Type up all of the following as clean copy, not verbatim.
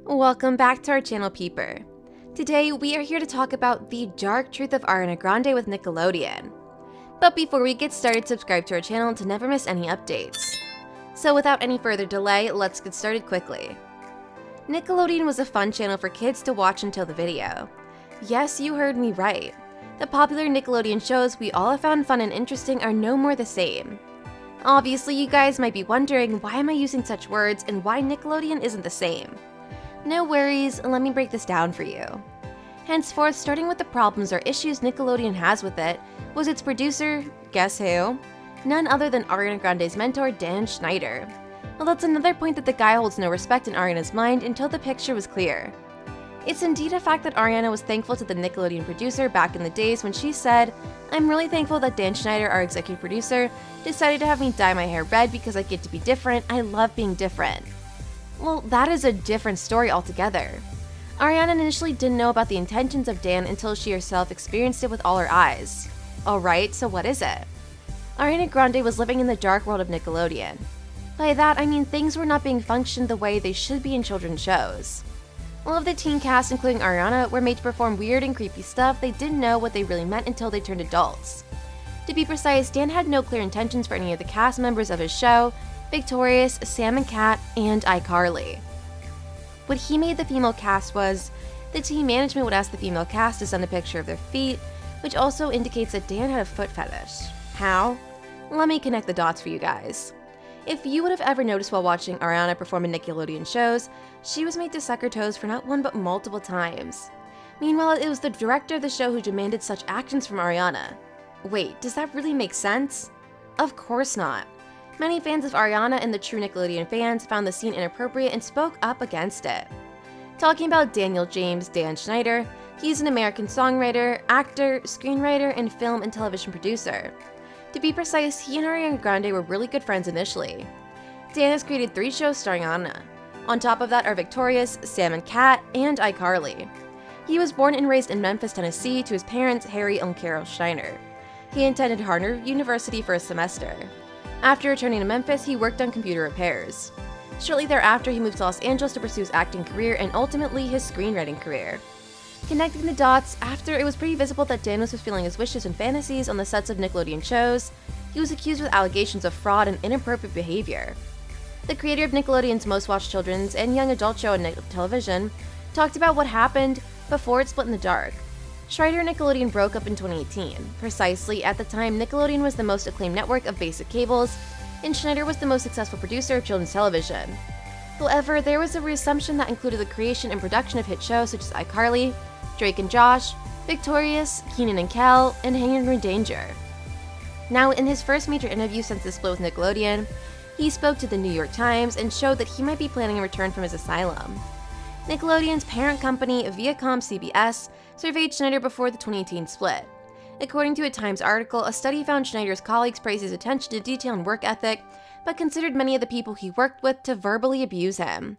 Welcome back to our channel, Peeper. Today, we are here to talk about the dark truth of Ariana Grande with Nickelodeon. But before we get started, subscribe to our channel to never miss any updates. So without any further delay, let's get started quickly. Nickelodeon was a fun channel for kids to watch until the video. Yes, you heard me right. The popular Nickelodeon shows we all have found fun and interesting are no more the same. Obviously, you guys might be wondering why am I using such words and why Nickelodeon isn't the same. No worries, let me break this down for you. Henceforth, starting with the problems or issues Nickelodeon has with it, was its producer, guess who? None other than Ariana Grande's mentor, Dan Schneider. Well, that's another point that the guy holds no respect in Ariana's mind until the picture was clear. It's indeed a fact that Ariana was thankful to the Nickelodeon producer back in the days when she said, "I'm really thankful that Dan Schneider, our executive producer, decided to have me dye my hair red because I get to be different. I love being different." Well, that is a different story altogether. Ariana initially didn't know about the intentions of Dan until she herself experienced it with all her eyes. Alright, so what is it? Ariana Grande was living in the dark world of Nickelodeon. By that, I mean things were not being functioned the way they should be in children's shows. All of the teen cast, including Ariana, were made to perform weird and creepy stuff they didn't know what they really meant until they turned adults. To be precise, Dan had no clear intentions for any of the cast members of his show, Victorious, Sam and Cat, and iCarly. What he made the female cast was, the team management would ask the female cast to send a picture of their feet, which also indicates that Dan had a foot fetish. How? Let me connect the dots for you guys. If you would have ever noticed while watching Ariana perform in Nickelodeon shows, she was made to suck her toes for not one but multiple times. Meanwhile, it was the director of the show who demanded such actions from Ariana. Wait, does that really make sense? Of course not. Many fans of Ariana and the true Nickelodeon fans found the scene inappropriate and spoke up against it. Talking about Daniel James Dan Schneider, he's an American songwriter, actor, screenwriter, and film and television producer. To be precise, he and Ariana Grande were really good friends initially. Dan has created 3 shows starring Ariana. On top of that are Victorious, Sam and Cat, and iCarly. He was born and raised in Memphis, Tennessee to his parents Harry and Carol Schneider. He attended Harvard University for a semester. After returning to Memphis, he worked on computer repairs. Shortly thereafter, he moved to Los Angeles to pursue his acting career and ultimately his screenwriting career. Connecting the dots, after it was pretty visible that Dan was fulfilling his wishes and fantasies on the sets of Nickelodeon shows, he was accused with allegations of fraud and inappropriate behavior. The creator of Nickelodeon's most watched children's and young adult show on television talked about what happened before it split in the dark. Schneider and Nickelodeon broke up in 2018. Precisely, at the time, Nickelodeon was the most acclaimed network of basic cables, and Schneider was the most successful producer of children's television. However, there was a reassumption that included the creation and production of hit shows such as iCarly, Drake and Josh, Victorious, Kenan and Kel, and Hanging in Danger. Now, in his first major interview since the split with Nickelodeon, he spoke to the New York Times and showed that he might be planning a return from his asylum. Nickelodeon's parent company, Viacom-CBS, surveyed Schneider before the 2018 split. According to a Times article, a study found Schneider's colleagues praised his attention to detail and work ethic, but considered many of the people he worked with to verbally abuse him.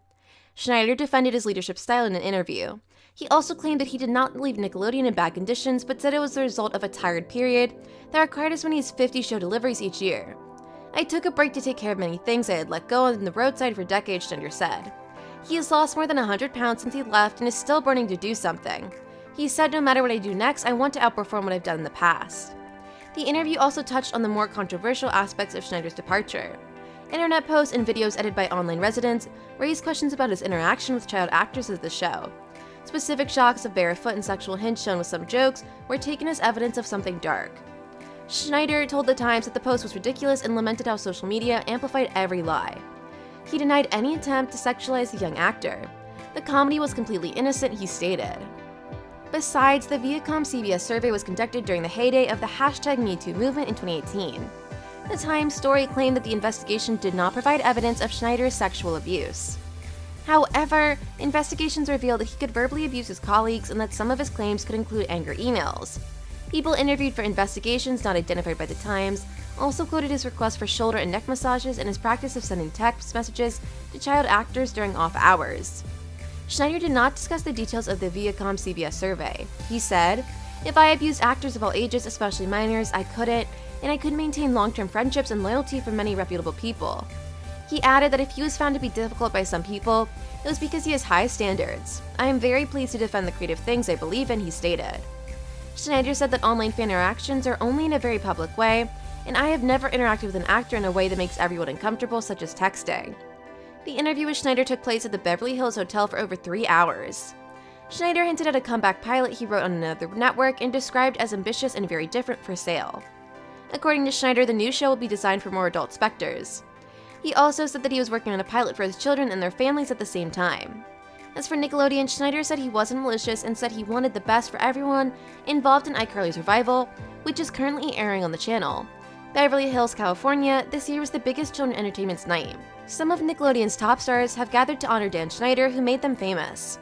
Schneider defended his leadership style in an interview. He also claimed that he did not leave Nickelodeon in bad conditions, but said it was the result of a tired period that required as many as 50 show deliveries each year. "I took a break to take care of many things I had let go on the roadside for decades," Schneider said. He has lost more than 100 pounds since he left and is still burning to do something. He said, "No matter what I do next, I want to outperform what I've done in the past." The interview also touched on the more controversial aspects of Schneider's departure. Internet posts and videos edited by online residents raised questions about his interaction with child actors of the show. Specific shots of barefoot and sexual hints shown with some jokes were taken as evidence of something dark. Schneider told The Times that the post was ridiculous and lamented how social media amplified every lie. He denied any attempt to sexualize the young actor. The comedy was completely innocent, he stated. Besides, the Viacom-CBS survey was conducted during the heyday of the #MeToo movement in 2018. The Times story claimed that the investigation did not provide evidence of Schneider's sexual abuse. However, investigations revealed that he could verbally abuse his colleagues and that some of his claims could include anger emails. People interviewed for investigations not identified by the Times also quoted his request for shoulder and neck massages and his practice of sending text messages to child actors during off hours. Schneider did not discuss the details of the Viacom-CBS survey. He said, "If I abused actors of all ages, especially minors, I couldn't, and I couldn't maintain long-term friendships and loyalty from many reputable people. He added that if he was found to be difficult by some people, it was because he has high standards. I am very pleased to defend the creative things I believe in, he stated. Schneider said that online fan interactions are only in a very public way, and I have never interacted with an actor in a way that makes everyone uncomfortable, such as texting. The interview with Schneider took place at the Beverly Hills Hotel for over 3 hours. Schneider hinted at a comeback pilot he wrote on another network and described as ambitious and very different for sale. According to Schneider, the new show will be designed for more adult specters. He also said that he was working on a pilot for his children and their families at the same time. As for Nickelodeon, Schneider said he wasn't malicious and said he wanted the best for everyone involved in iCarly's revival, which is currently airing on the channel. Beverly Hills, California, this year was the biggest children's entertainment night. Some of Nickelodeon's top stars have gathered to honor Dan Schneider, who made them famous.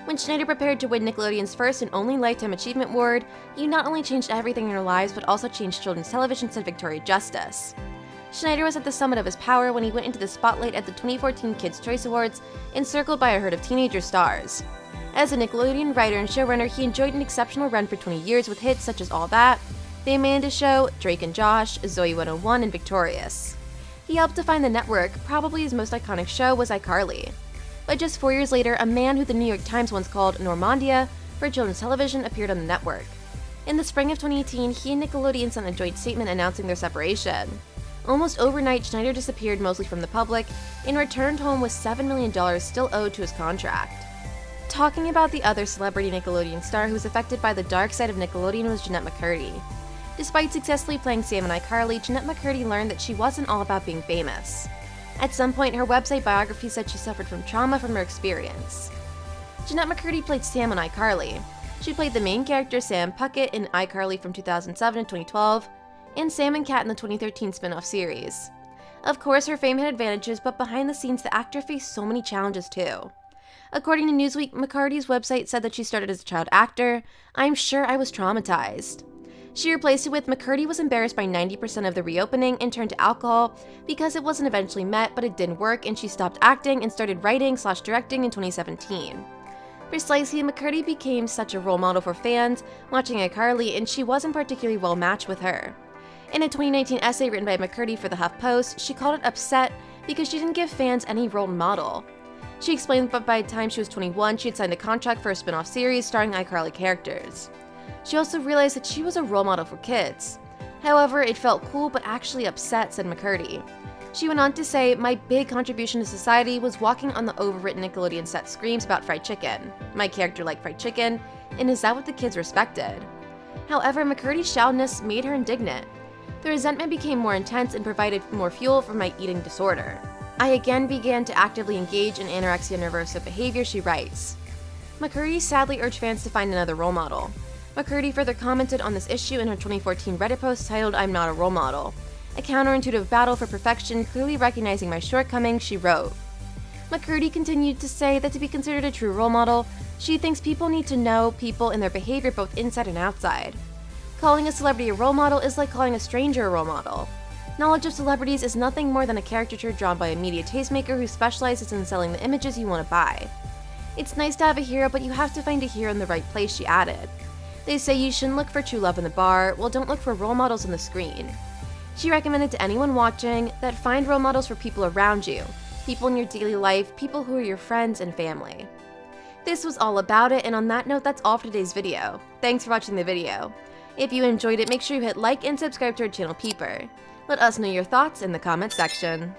When Schneider prepared to win Nickelodeon's first and only Lifetime Achievement Award, he not only changed everything in their lives but also changed children's television, said Victoria Justice. Schneider was at the summit of his power when he went into the spotlight at the 2014 Kids' Choice Awards, encircled by a herd of teenager stars. As a Nickelodeon writer and showrunner, he enjoyed an exceptional run for 20 years with hits such as All That, The Amanda Show, Drake and Josh, Zoe 101, and Victorious. He helped define the network. Probably his most iconic show was iCarly. But just 4 years later, a man who the New York Times once called Normandia for children's television appeared on the network. In the spring of 2018, he and Nickelodeon sent a joint statement announcing their separation. Almost overnight, Schneider disappeared mostly from the public and returned home with $7 million still owed to his contract. Talking about the other celebrity Nickelodeon star who was affected by the dark side of Nickelodeon was Jennette McCurdy. Despite successfully playing Sam in iCarly, Jennette McCurdy learned that she wasn't all about being famous. At some point, her website biography said she suffered from trauma from her experience. Jennette McCurdy played Sam on iCarly. She played the main character Sam Puckett in iCarly from 2007 to 2012, and Sam and Cat in the 2013 spin-off series. Of course, her fame had advantages, but behind the scenes, the actor faced so many challenges too. According to Newsweek, McCarty's website said that she started as a child actor. I'm sure I was traumatized. She replaced it with McCurdy was embarrassed by 90% of the reopening and turned to alcohol because it wasn't eventually met, but it didn't work, and she stopped acting and started writing/directing in 2017. Precisely, McCurdy became such a role model for fans watching iCarly, and she wasn't particularly well matched with her. In a 2019 essay written by McCurdy for the HuffPost, she called it upset because she didn't give fans any role model. She explained that by the time she was 21, she had signed a contract for a spin-off series starring iCarly characters. She also realized that she was a role model for kids. However, it felt cool but actually upset, said McCurdy. She went on to say, my big contribution to society was walking on the overwritten Nickelodeon set screams about fried chicken. My character liked fried chicken, and is that what the kids respected? However, McCurdy's shoutness made her indignant. The resentment became more intense and provided more fuel for my eating disorder. I again began to actively engage in anorexia nervosa behavior, she writes. McCurdy sadly urged fans to find another role model. McCurdy further commented on this issue in her 2014 Reddit post titled, I'm not a role model. A counterintuitive battle for perfection, clearly recognizing my shortcomings, she wrote. McCurdy continued to say that to be considered a true role model, she thinks people need to know people and their behavior both inside and outside. Calling a celebrity a role model is like calling a stranger a role model. Knowledge of celebrities is nothing more than a caricature drawn by a media tastemaker who specializes in selling the images you want to buy. It's nice to have a hero, but you have to find a hero in the right place, she added. They say you shouldn't look for true love in the bar, well, don't look for role models on the screen. She recommended to anyone watching that find role models for people around you, people in your daily life, people who are your friends and family. This was all about it, and on that note, that's all for today's video. Thanks for watching the video. If you enjoyed it, make sure you hit like and subscribe to our channel Peeper. Let us know your thoughts in the comment section.